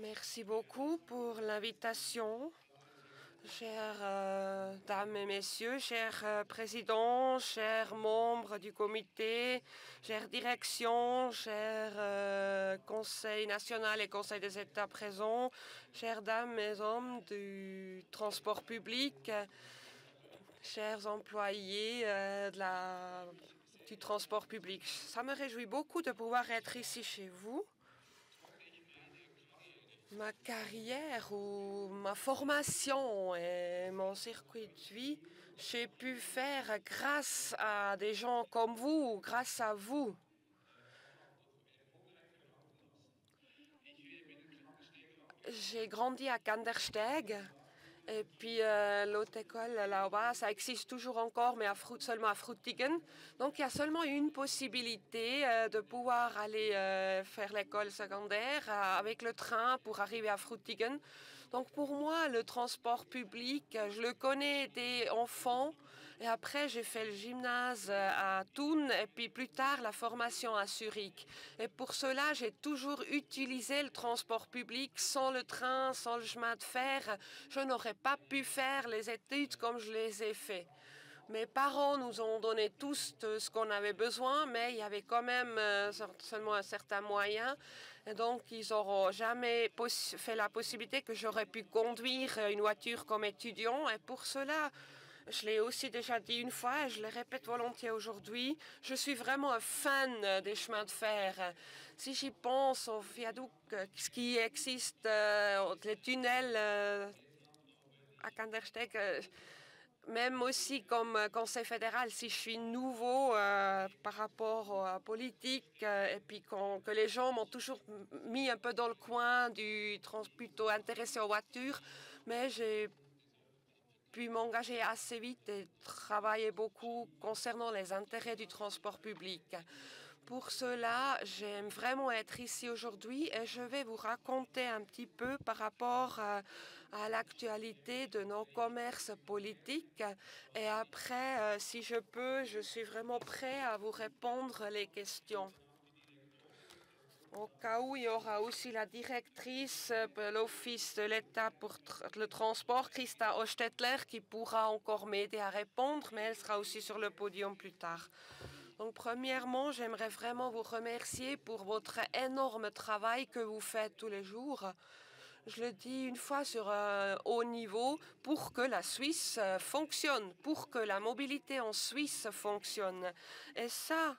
Merci beaucoup pour l'invitation. Chères dames et messieurs, chers présidents, chers membres du comité, chère direction, cher Conseil national et Conseil des États présents, chères dames et hommes du transport public, chers employés du transport public. Ça me réjouit beaucoup de pouvoir être ici chez vous. Ma carrière ou ma formation et mon circuit de vie, j'ai pu faire grâce à des gens comme vous, grâce à vous. J'ai grandi à Kandersteg. Et puis l'autre école là-bas, ça existe toujours encore, mais seulement à Frutigen. Donc il y a seulement une possibilité de pouvoir aller faire l'école secondaire avec le train pour arriver à Frutigen. Donc pour moi, le transport public, je le connais dès enfant. Et après, j'ai fait le gymnase à Thun et puis plus tard la formation à Zurich. Et pour cela, j'ai toujours utilisé le transport public. Sans le train, sans le chemin de fer, je n'aurais pas pu faire les études comme je les ai fait. Mes parents nous ont donné tous ce qu'on avait besoin, mais il y avait quand même seulement un certain moyen. Et donc, ils n'auront jamais fait la possibilité que j'aurais pu conduire une voiture comme étudiant. Et pour cela, je l'ai aussi déjà dit une fois et je le répète volontiers aujourd'hui, je suis vraiment un fan des chemins de fer. Si j'y pense aux viaducs qui existent, les tunnels à Kandersteg, même aussi comme conseil fédéral, si je suis nouveau par rapport à la politique et puis que les gens m'ont toujours mis un peu dans le coin plutôt intéressé aux voitures, mais j'ai pu m'engager assez vite et travailler beaucoup concernant les intérêts du transport public. Pour cela, j'aime vraiment être ici aujourd'hui et je vais vous raconter un petit peu par rapport à l'actualité de nos commerces politiques. Et après, si je peux, je suis vraiment prêt à vous répondre les questions. Au cas où, il y aura aussi la directrice de l'Office de l'État pour le transport, Christa Ostetler, qui pourra encore m'aider à répondre, mais elle sera aussi sur le podium plus tard. Donc, premièrement, j'aimerais vraiment vous remercier pour votre énorme travail que vous faites tous les jours. Je le dis une fois sur un haut niveau, pour que la Suisse fonctionne, pour que la mobilité en Suisse fonctionne. Et ça,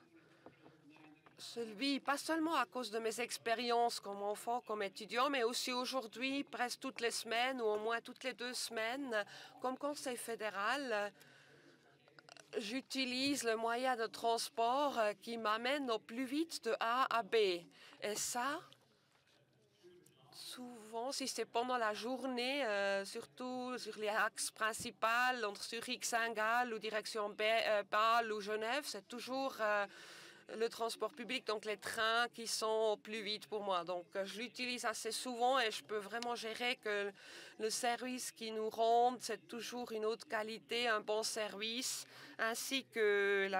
pas seulement à cause de mes expériences comme enfant, comme étudiant, mais aussi aujourd'hui, presque toutes les semaines ou au moins toutes les 2 semaines, comme conseil fédéral, j'utilise le moyen de transport qui m'amène au plus vite de A à B. Et ça, souvent, si c'est pendant la journée, surtout sur les axes principaux, entre Zurich, Saint-Gall ou direction Bâle ou Genève, c'est toujours le transport public, donc les trains qui sont au plus vite pour moi. Donc, je l'utilise assez souvent et je peux vraiment gérer que le service qu'ils nous rendent, c'est toujours une haute qualité, un bon service, ainsi que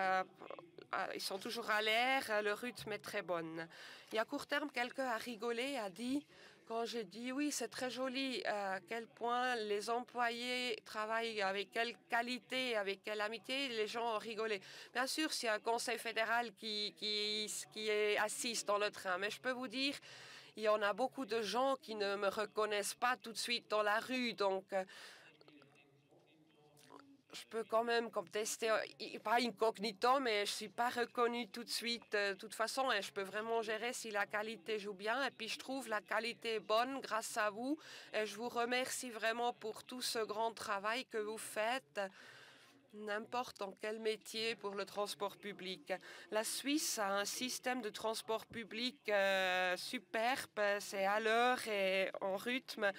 ils sont toujours à l'air, le rythme est très bon. Il y a court terme, quelqu'un a rigolé, a dit, quand j'ai dit oui, c'est très joli à quel point les employés travaillent avec quelle qualité, avec quelle amitié, les gens ont rigolé. Bien sûr, c'est un conseil fédéral qui assiste dans le train, mais je peux vous dire, il y en a beaucoup de gens qui ne me reconnaissent pas tout de suite dans la rue, donc je peux quand même tester, pas incognito, mais je suis pas reconnue tout de suite de toute façon et je peux vraiment gérer si la qualité joue bien. Et puis je trouve la qualité bonne grâce à vous et je vous remercie vraiment pour tout ce grand travail que vous faites, n'importe dans quel métier pour le transport public. La Suisse a un système de transport public superbe, c'est à l'heure et en rythme.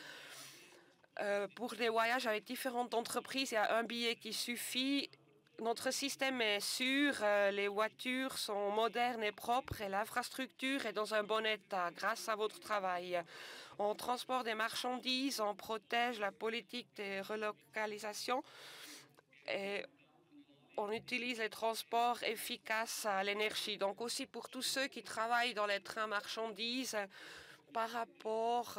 Pour les voyages avec différentes entreprises, il y a un billet qui suffit. Notre système est sûr, les voitures sont modernes et propres et l'infrastructure est dans un bon état grâce à votre travail. On transporte des marchandises, on protège la politique des relocalisations et on utilise les transports efficaces à l'énergie. Donc aussi pour tous ceux qui travaillent dans les trains marchandises, par rapport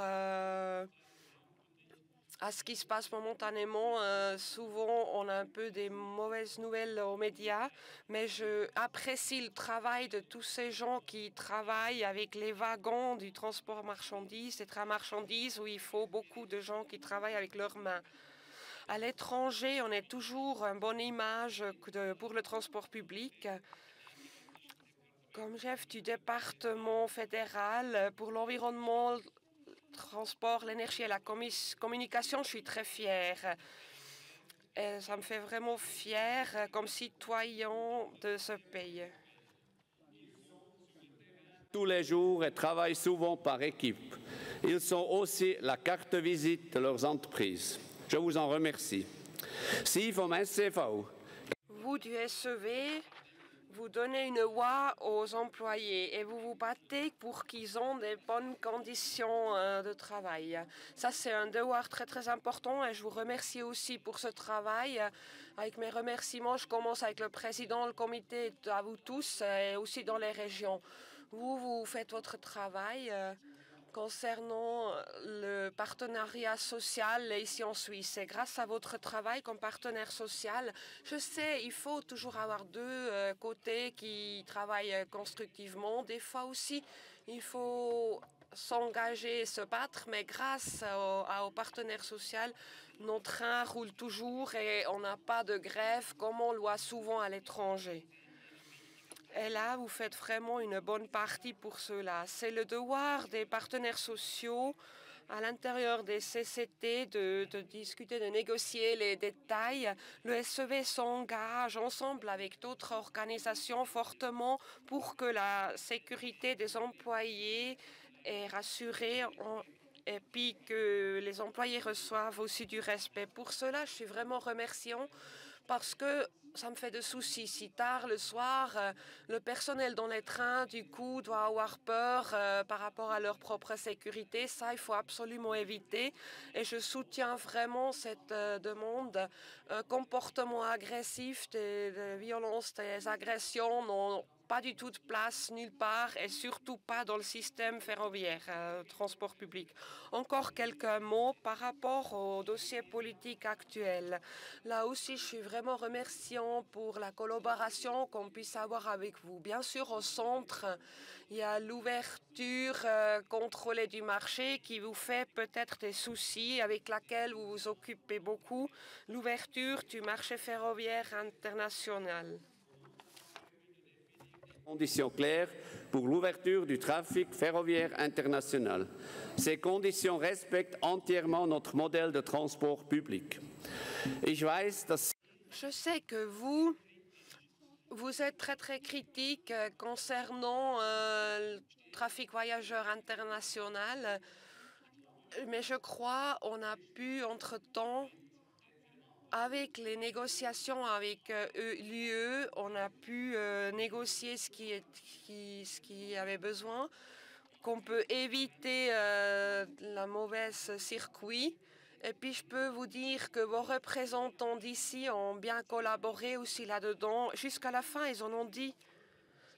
à ce qui se passe momentanément. Souvent, on a un peu des mauvaises nouvelles aux médias, mais je apprécie le travail de tous ces gens qui travaillent avec les wagons du transport marchandises, des trains marchandises, où il faut beaucoup de gens qui travaillent avec leurs mains. À l'étranger, on est toujours une bonne image pour le transport public. Comme chef du département fédéral pour l'environnement, transport, l'énergie et la communication, je suis très fière. Et ça me fait vraiment fière comme citoyen de ce pays. Tous les jours et travaillent souvent par équipe. Ils sont aussi la carte visite de leurs entreprises. Je vous en remercie. Sie vom SCV. Vous du SEV, vous donnez une voix aux employés et vous vous battez pour qu'ils aient des bonnes conditions de travail. Ça, c'est un devoir très très important et je vous remercie aussi pour ce travail. Avec mes remerciements, je commence avec le président, le comité, à vous tous et aussi dans les régions. Vous faites votre travail. Concernant le partenariat social ici en Suisse, et grâce à votre travail comme partenaire social, je sais, il faut toujours avoir deux côtés qui travaillent constructivement. Des fois aussi, il faut s'engager et se battre, mais grâce au partenaire social, nos trains roulent toujours et on n'a pas de grève comme on le voit souvent à l'étranger. Et là, vous faites vraiment une bonne partie pour cela. C'est le devoir des partenaires sociaux à l'intérieur des CCT de discuter, de négocier les détails. Le SEV s'engage ensemble avec d'autres organisations fortement pour que la sécurité des employés est rassurée et puis que les employés reçoivent aussi du respect. Pour cela, je suis vraiment remerciant parce que ça me fait de soucis. Si tard le soir, le personnel dans les trains, du coup, doit avoir peur par rapport à leur propre sécurité. Ça, il faut absolument éviter. Et je soutiens vraiment cette demande. Comportement agressif, des violences, des agressions n'ont pas du tout de place nulle part et surtout pas dans le système ferroviaire, transport public. Encore quelques mots par rapport au dossier politique actuel. Là aussi, je suis vraiment remerciant pour la collaboration qu'on puisse avoir avec vous. Bien sûr, au centre, il y a l'ouverture contrôlée du marché qui vous fait peut-être des soucis, avec laquelle vous vous occupez beaucoup, l'ouverture du marché ferroviaire international. Conditions claires pour l'ouverture du trafic ferroviaire international. Ces conditions respectent entièrement notre modèle de transport public. Je sais que vous êtes très très critique concernant le trafic voyageur international, mais je crois qu'on a pu entre-temps, avec les négociations avec l'UE, on a pu négocier ce qui avait besoin, qu'on peut éviter la mauvaise circuit. Et puis je peux vous dire que vos représentants d'ici ont bien collaboré aussi là-dedans. Jusqu'à la fin, ils en ont dit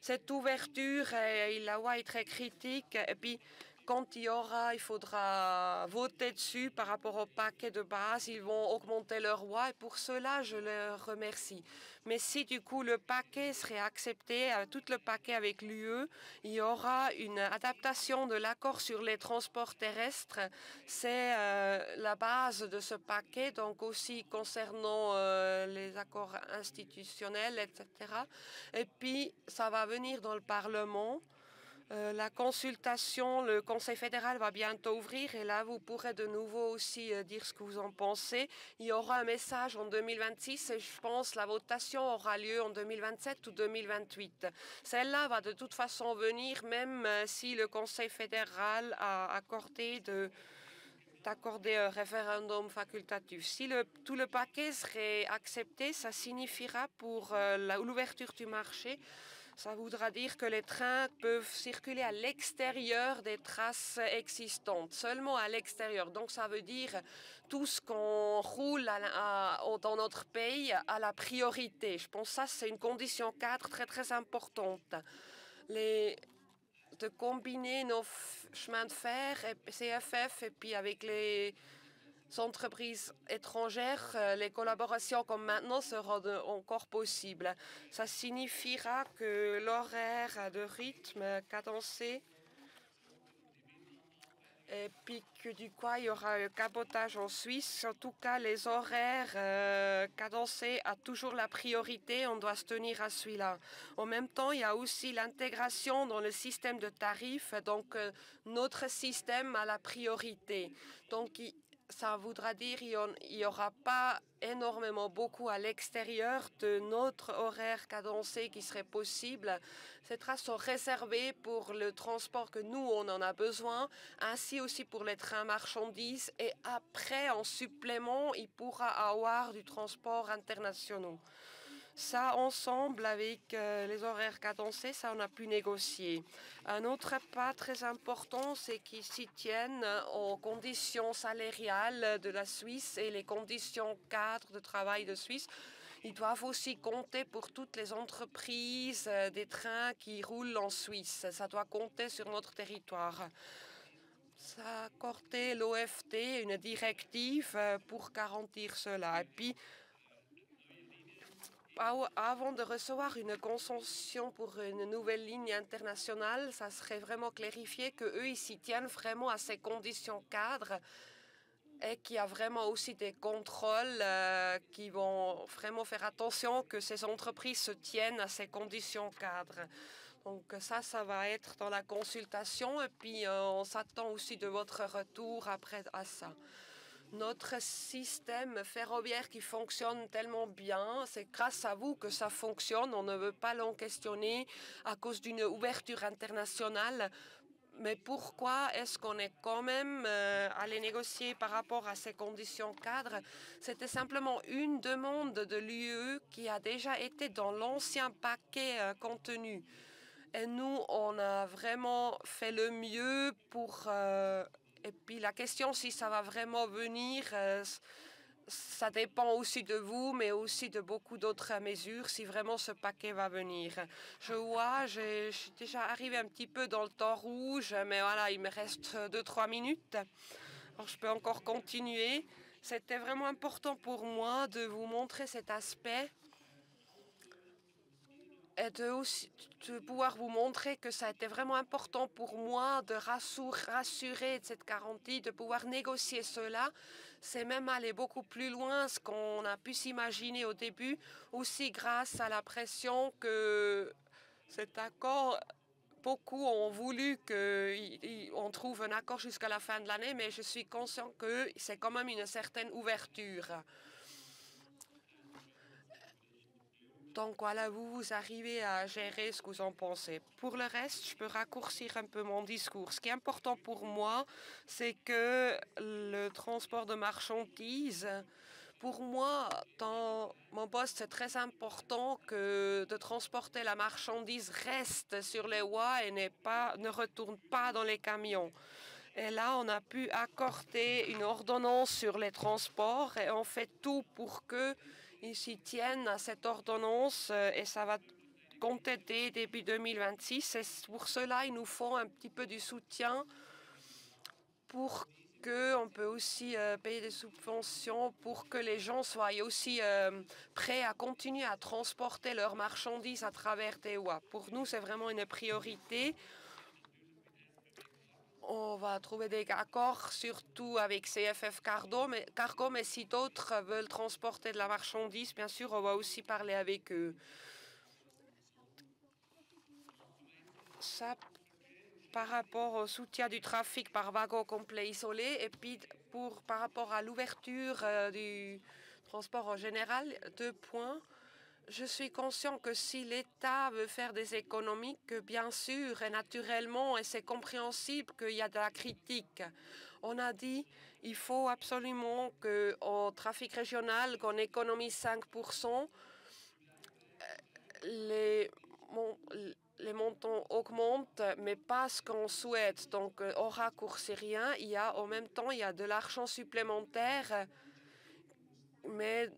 cette ouverture, la voix est très critique. Et puis quand il faudra voter dessus par rapport au paquet de base, ils vont augmenter leur voix et pour cela, je les remercie. Mais si du coup le paquet serait accepté, tout le paquet avec l'UE, il y aura une adaptation de l'accord sur les transports terrestres. C'est la base de ce paquet, donc aussi concernant les accords institutionnels, etc. Et puis, ça va venir dans le Parlement. La consultation, le Conseil fédéral va bientôt ouvrir et là, vous pourrez de nouveau aussi dire ce que vous en pensez. Il y aura un message en 2026 et je pense que la votation aura lieu en 2027 ou 2028. Celle-là va de toute façon venir même si le Conseil fédéral a accordé d'accorder un référendum facultatif. Si tout le paquet serait accepté, ça signifiera pour l'ouverture du marché, ça voudra dire que les trains peuvent circuler à l'extérieur des traces existantes, seulement à l'extérieur. Donc ça veut dire tout ce qu'on roule dans notre pays a la priorité. Je pense que ça, c'est une condition cadre très très importante. Les de combiner nos chemins de fer et CFF et puis avec les entreprises étrangères, les collaborations comme maintenant seront encore possibles. Ça signifiera que l'horaire de rythme cadencé et puis que du coup, il y aura le cabotage en Suisse. En tout cas, les horaires cadencés a toujours la priorité. On doit se tenir à celui-là. En même temps, il y a aussi l'intégration dans le système de tarifs. Donc, notre système a la priorité. Donc, ça voudra dire qu'il n'y aura pas énormément beaucoup à l'extérieur de notre horaire cadencé qui serait possible. Ces traces sont réservées pour le transport que nous, on en a besoin, ainsi aussi pour les trains marchandises. Et après, en supplément, il pourra avoir du transport international. Ça, ensemble, avec les horaires cadencés, ça, on a pu négocier. Un autre pas très important, c'est qu'ils s'y tiennent aux conditions salariales de la Suisse et les conditions cadres de travail de Suisse. Ils doivent aussi compter pour toutes les entreprises des trains qui roulent en Suisse. Ça doit compter sur notre territoire. Ça a accordé l'OFT une directive pour garantir cela. Et puis, avant de recevoir une concession pour une nouvelle ligne internationale, ça serait vraiment clarifié qu'eux, ils s'y tiennent vraiment à ces conditions cadres et qu'il y a vraiment aussi des contrôles qui vont vraiment faire attention que ces entreprises se tiennent à ces conditions cadres. Donc ça va être dans la consultation et puis on s'attend aussi de votre retour après à ça. Notre système ferroviaire qui fonctionne tellement bien, c'est grâce à vous que ça fonctionne. On ne veut pas l'en questionner à cause d'une ouverture internationale. Mais pourquoi est-ce qu'on est quand même allé négocier par rapport à ces conditions cadres? C'était simplement une demande de l'UE qui a déjà été dans l'ancien paquet contenu. Et nous, on a vraiment fait le mieux pour... et puis la question si ça va vraiment venir, ça dépend aussi de vous, mais aussi de beaucoup d'autres mesures, si vraiment ce paquet va venir. Je vois, je suis déjà arrivée un petit peu dans le temps rouge, mais voilà, il me reste 2-3 minutes. Alors je peux encore continuer. C'était vraiment important pour moi de vous montrer cet aspect et de pouvoir vous montrer que ça a été vraiment important pour moi de rassurer de cette garantie, de pouvoir négocier cela. C'est même aller beaucoup plus loin ce qu'on a pu s'imaginer au début, aussi grâce à la pression que cet accord, beaucoup ont voulu qu'on trouve un accord jusqu'à la fin de l'année, mais je suis conscient que c'est quand même une certaine ouverture. Donc voilà, vous arrivez à gérer ce que vous en pensez. Pour le reste, je peux raccourcir un peu mon discours. Ce qui est important pour moi, c'est que le transport de marchandises, pour moi, dans mon poste, c'est très important que de transporter la marchandise reste sur les voies et ne retourne pas dans les camions. Et là, on a pu accorder une ordonnance sur les transports et on fait tout pour qu'ils s'y tiennent à cette ordonnance et ça va compter dès début 2026. Et pour cela, il nous faut un petit peu du soutien pour qu'on peut aussi payer des subventions pour que les gens soient aussi prêts à continuer à transporter leurs marchandises à travers des voies. Pour nous, c'est vraiment une priorité. On va trouver des accords, surtout avec CFF Cargo, mais si d'autres veulent transporter de la marchandise, bien sûr, on va aussi parler avec eux. Ça, par rapport au soutien du trafic par wagon complet isolé, et puis par rapport à l'ouverture du transport en général, 2 points. Je suis conscient que si l'État veut faire des économies, que bien sûr et naturellement, et c'est compréhensible qu'il y a de la critique. On a dit il faut absolument qu'au trafic régional, qu'on économise 5%, les montants augmentent, mais pas ce qu'on souhaite. Donc, on raccourcit rien. En même temps, il y a de l'argent supplémentaire, mais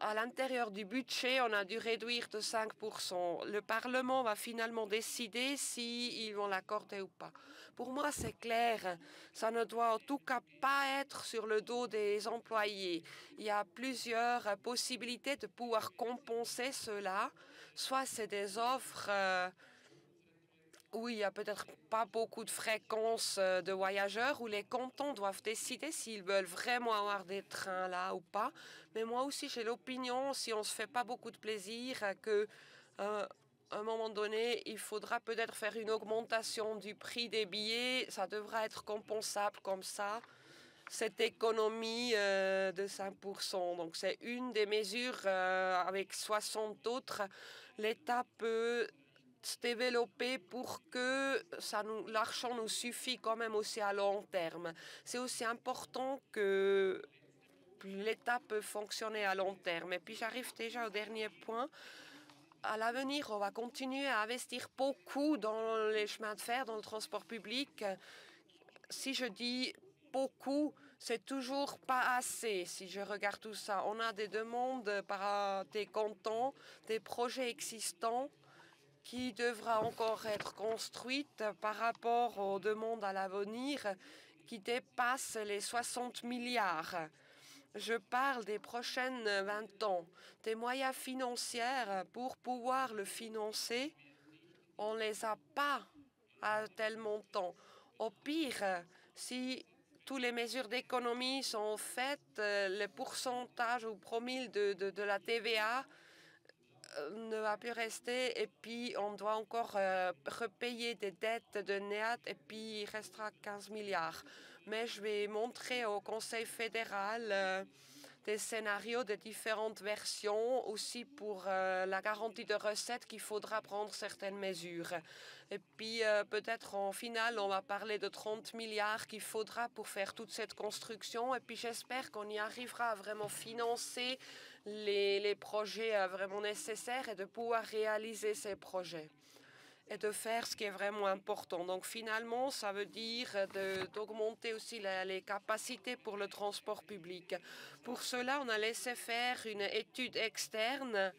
à l'intérieur du budget, on a dû réduire de 5%. Le Parlement va finalement décider s'ils vont l'accorder ou pas. Pour moi, c'est clair. Ça ne doit en tout cas pas être sur le dos des employés. Il y a plusieurs possibilités de pouvoir compenser cela. Soit c'est des offres où il n'y a peut-être pas beaucoup de fréquence de voyageurs, où les cantons doivent décider s'ils veulent vraiment avoir des trains là ou pas. Mais moi aussi, j'ai l'opinion, si on ne se fait pas beaucoup de plaisir, que à un moment donné, il faudra peut-être faire une augmentation du prix des billets. Ça devra être compensable comme ça, cette économie de 5%. Donc c'est une des mesures avec 60 autres. L'État peut se développer pour que l'argent nous suffit quand même aussi à long terme. C'est aussi important que l'État peut fonctionner à long terme. Et puis j'arrive déjà au dernier point. À l'avenir, on va continuer à investir beaucoup dans les chemins de fer, dans le transport public. Si je dis beaucoup, c'est toujours pas assez. Si je regarde tout ça, on a des demandes par des cantons, des projets existants qui devra encore être construite par rapport aux demandes à l'avenir qui dépassent les 60 milliards. Je parle des prochaines 20 ans. Des moyens financiers pour pouvoir le financer, on ne les a pas à tel montant. Au pire, si toutes les mesures d'économie sont faites, le pourcentage ou promille de la TVA ne va plus rester et puis on doit encore repayer des dettes de NEAT et puis il restera 15 milliards. Mais je vais montrer au Conseil fédéral des scénarios de différentes versions, aussi pour la garantie de recettes qu'il faudra prendre certaines mesures. Et puis peut-être en finale, on va parler de 30 milliards qu'il faudra pour faire toute cette construction. Et puis j'espère qu'on y arrivera à vraiment financer les projets vraiment nécessaires et de pouvoir réaliser ces projets et de faire ce qui est vraiment important. Donc finalement, ça veut dire d'augmenter aussi les capacités pour le transport public. Pour cela, on a laissé faire une étude externe.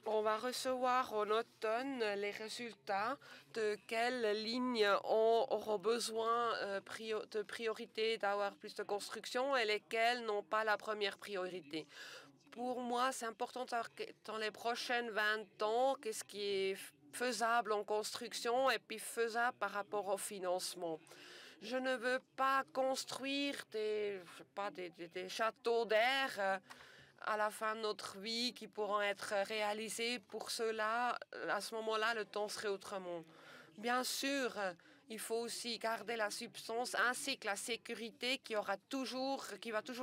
On va recevoir en automne les résultats de quelles lignes auront besoin de priorité d'avoir plus de construction et lesquelles n'ont pas la première priorité. Pour moi, c'est important dans les prochaines 20 ans, qu'est-ce qui est faisable en construction et puis faisable par rapport au financement. Je ne veux pas construire des châteaux d'air à la fin de notre vie qui pourront être réalisés. Pour cela, à ce moment-là, le temps serait autrement. Bien sûr, il faut aussi garder la substance ainsi que la sécurité qui va toujours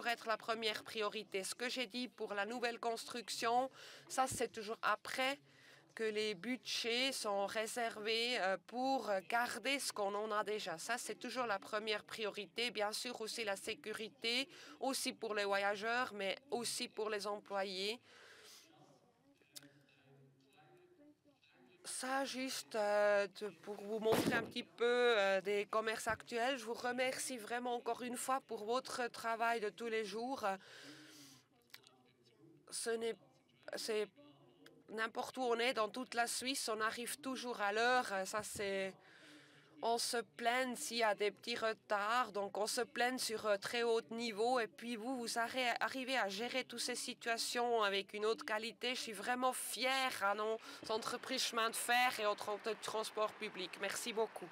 être la première priorité. Ce que j'ai dit pour la nouvelle construction, ça c'est toujours après que les budgets sont réservés pour garder ce qu'on en a déjà. Ça, c'est toujours la première priorité. Bien sûr, aussi la sécurité, aussi pour les voyageurs, mais aussi pour les employés. Ça, juste pour vous montrer un petit peu des commerces actuels. Je vous remercie vraiment encore une fois pour votre travail de tous les jours. C'est n'importe où on est, dans toute la Suisse, on arrive toujours à l'heure. Ça, c'est... On se plaint s'il y a des petits retards, donc on se plaint sur très haut niveau. Et puis vous arrivez à gérer toutes ces situations avec une haute qualité. Je suis vraiment fière à nos entreprises chemin de fer et au transport public. Merci beaucoup.